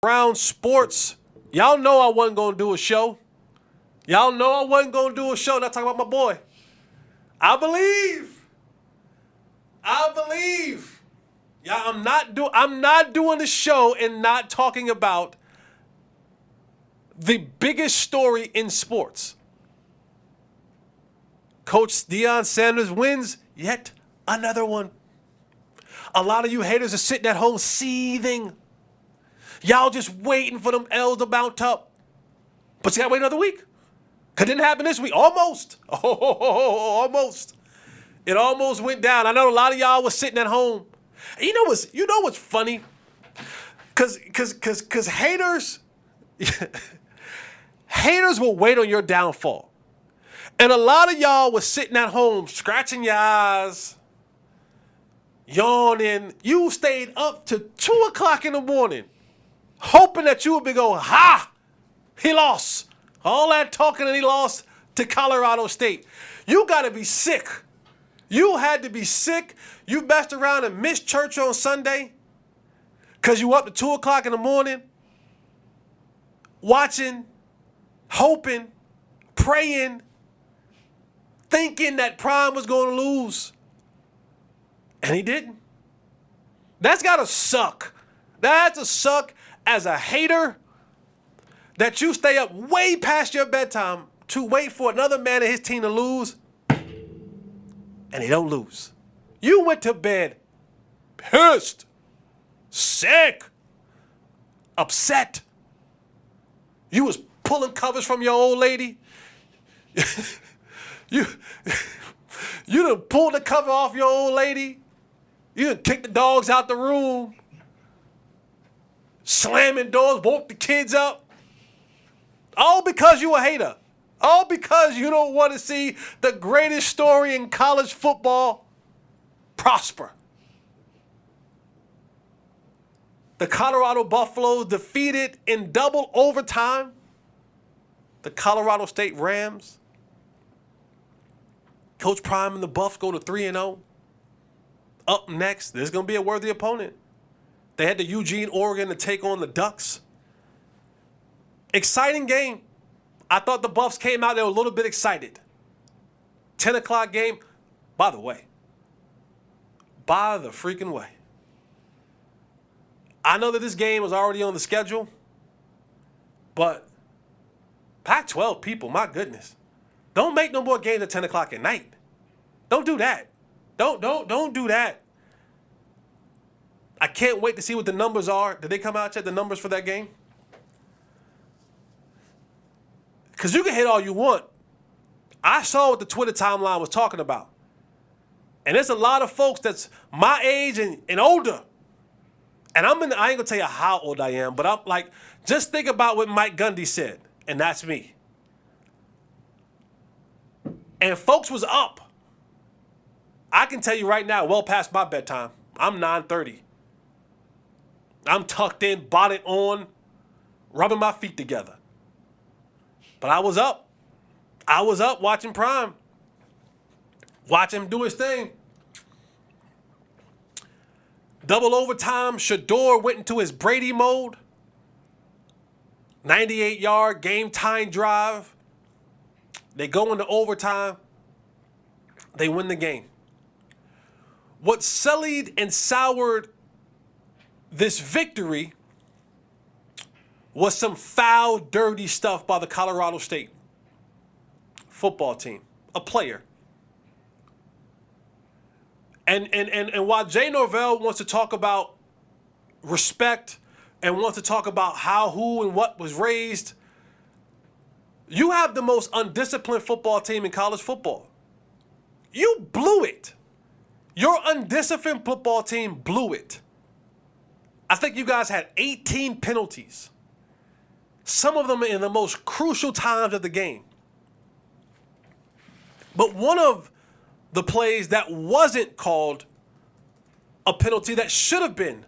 around sports. Y'all know I wasn't going to do a show. Y'all know I wasn't going to do a show. Not talking about my boy. I believe. Yeah, I'm not doing the show and not talking about the biggest story in sports. Coach Deion Sanders wins yet another one. A lot of you haters are sitting at home seething. Y'all just waiting for them L's to mount up. But you gotta wait another week. Cause it didn't happen this week. Almost. Almost. It almost went down. I know a lot of y'all was sitting at home. And you know what's funny? Cause haters haters will wait on your downfall. And a lot of y'all was sitting at home scratching your eyes, yawning. You stayed up to 2 o'clock in the morning, hoping that you would be going, ha, he lost. All that talking and he lost to Colorado State. You got to be sick. You had to be sick. You messed around and missed church on Sunday because you up to 2 o'clock in the morning, watching, hoping, praying, thinking that Prime was going to lose. And he didn't. That's got to suck. That's a suck as a hater that you stay up way past your bedtime to wait for another man and his team to lose, and they don't lose. You went to bed pissed, sick, upset. You was pulling covers from your old lady. You done pulled the cover off your old lady. You done kicked the dogs out the room. Slamming doors, woke the kids up. All because you a hater. All because you don't want to see the greatest story in college football prosper. The Colorado Buffaloes defeated in double overtime the Colorado State Rams. Coach Prime and the Buffs go to 3-0. Up next, there's going to be a worthy opponent. They had the Eugene, Oregon to take on the Ducks. Exciting game. I thought the Buffs came out, they were a little bit excited. 10 o'clock game. By the freaking way. I know that this game was already on the schedule, but Pac-12 people, my goodness. Don't make no more games at 10 o'clock at night. Don't do that. Don't do that. I can't wait to see what the numbers are. Did they come out and check the numbers for that game? Because you can hit all you want. I saw what the Twitter timeline was talking about. And there's a lot of folks that's my age and older. And I ain't going to tell you how old I am, but I'm like, just think about what Mike Gundy said. And that's me. And folks was up. I can tell you right now, well past my bedtime. I'm 9:30. I'm tucked in, bonnet on, rubbing my feet together. But I was up. I was up watching Prime. Watch him do his thing. Double overtime, Shador went into his Brady mode. 98-yard game-tying drive. They go into overtime. They win the game. What sullied and soured this victory was some foul, dirty stuff by the Colorado State football team, a player. And while Jay Norvell wants to talk about respect and wants to talk about how, who, and what was raised, you have the most undisciplined football team in college football. You blew it. Your undisciplined football team blew it. I think you guys had 18 penalties. Some of them in the most crucial times of the game. But one of the plays that wasn't called a penalty that should have been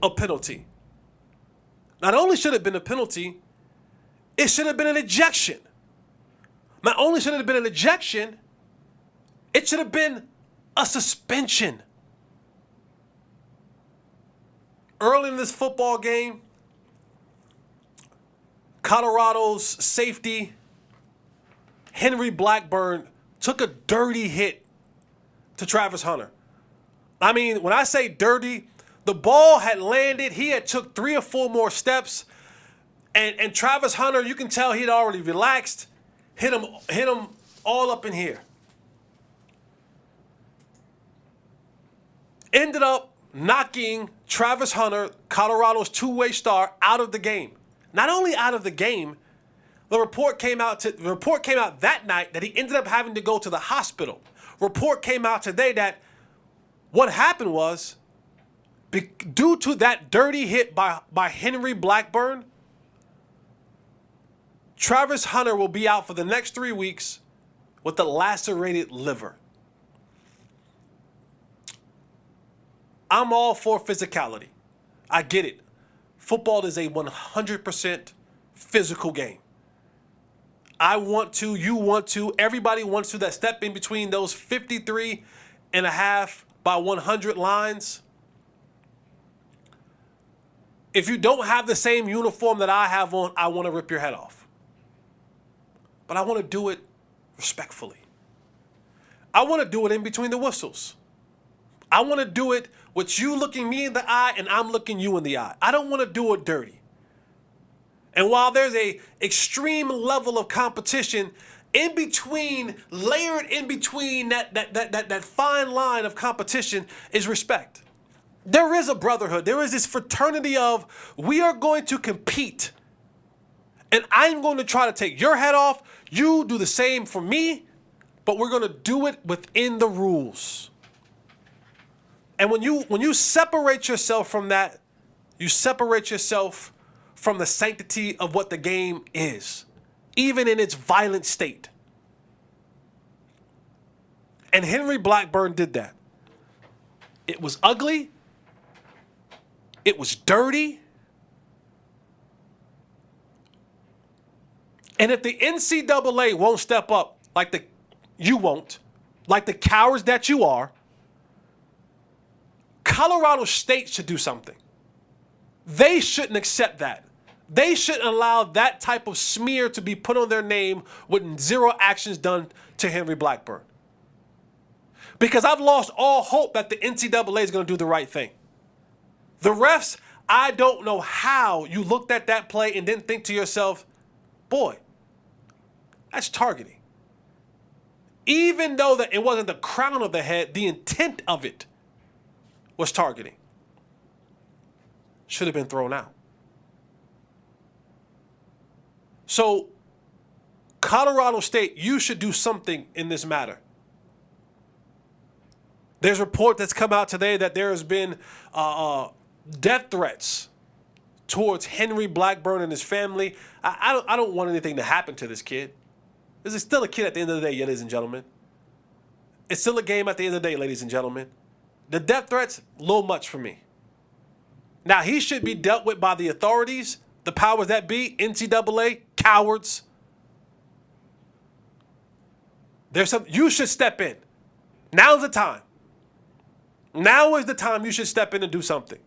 a penalty. Not only should it have been a penalty, it should have been an ejection. Not only should it have been an ejection, it should have been a suspension. Early in this football game, Colorado's safety, Henry Blackburn, took a dirty hit to Travis Hunter. I mean, when I say dirty, the ball had landed. He had took 3 or 4 more steps. And Travis Hunter, you can tell he'd already relaxed. Hit him all up in here. Ended up knocking Travis Hunter, Colorado's two-way star, out of the game. Not only out of the game, the report came out that night that he ended up having to go to the hospital. Report came out today that what happened was, due to that dirty hit by Henry Blackburn, Travis Hunter will be out for the next 3 weeks with a lacerated liver. I'm all for physicality. I get it. Football is a 100% physical game. I want to, you want to, everybody wants to, that step in between those 53 and a half by 100 lines. If you don't have the same uniform that I have on, I want to rip your head off. But I want to do it respectfully. I want to do it in between the whistles. I want to do it with you looking me in the eye and I'm looking you in the eye. I don't want to do it dirty. And while there's a extreme level of competition in between, layered in between that fine line of competition is respect. There is a brotherhood. There is this fraternity of, we are going to compete. And I'm going to try to take your head off. You do the same for me, but we're going to do it within the rules. And when you separate yourself from that, you separate yourself from the sanctity of what the game is, even in its violent state. And Henry Blackburn did that. It was ugly. It was dirty. And if the NCAA won't step up like the cowards that you are, Colorado State should do something. They shouldn't accept that. They shouldn't allow that type of smear to be put on their name with zero actions done to Henry Blackburn. Because I've lost all hope that the NCAA is going to do the right thing. The refs, I don't know how you looked at that play and didn't think to yourself, boy, that's targeting. Even though that it wasn't the crown of the head, the intent of it was targeting. Should have been thrown out. So, Colorado State, you should do something in this matter. There's a report that's come out today that there has been death threats towards Henry Blackburn and his family. I don't want anything to happen to this kid. This is still a kid at the end of the day, ladies and gentlemen. It's still a game at the end of the day, ladies and gentlemen. The death threats, a little much for me. Now, he should be dealt with by the authorities, the powers that be, NCAA, cowards. You should step in. Now's the time. Now is the time you should step in and do something.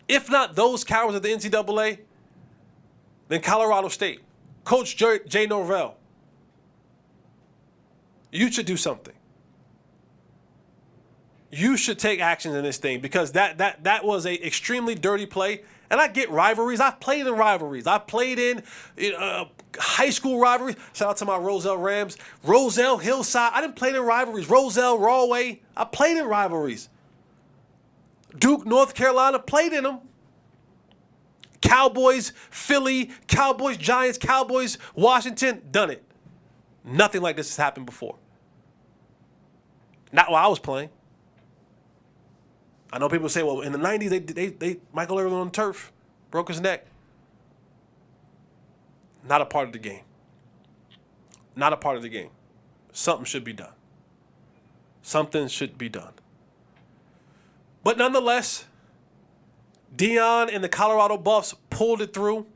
If not those cowards of the NCAA, then Colorado State. Coach Jay Norvell. You should do something. You should take action in this thing because that was a extremely dirty play. And I get rivalries. I've played in rivalries. I've played in high school rivalries. Shout out to my Roselle Rams. Roselle, Hillside. I didn't play in rivalries. Roselle, Rawway. I played in rivalries. Duke, North Carolina, played in them. Cowboys, Philly, Cowboys, Giants, Cowboys, Washington, done it. Nothing like this has happened before. Not while I was playing. I know people say, well, in the 90s, they Michael Irvin on turf, broke his neck. Not a part of the game. Not a part of the game. Something should be done. Something should be done. But nonetheless, Deion and the Colorado Buffs pulled it through.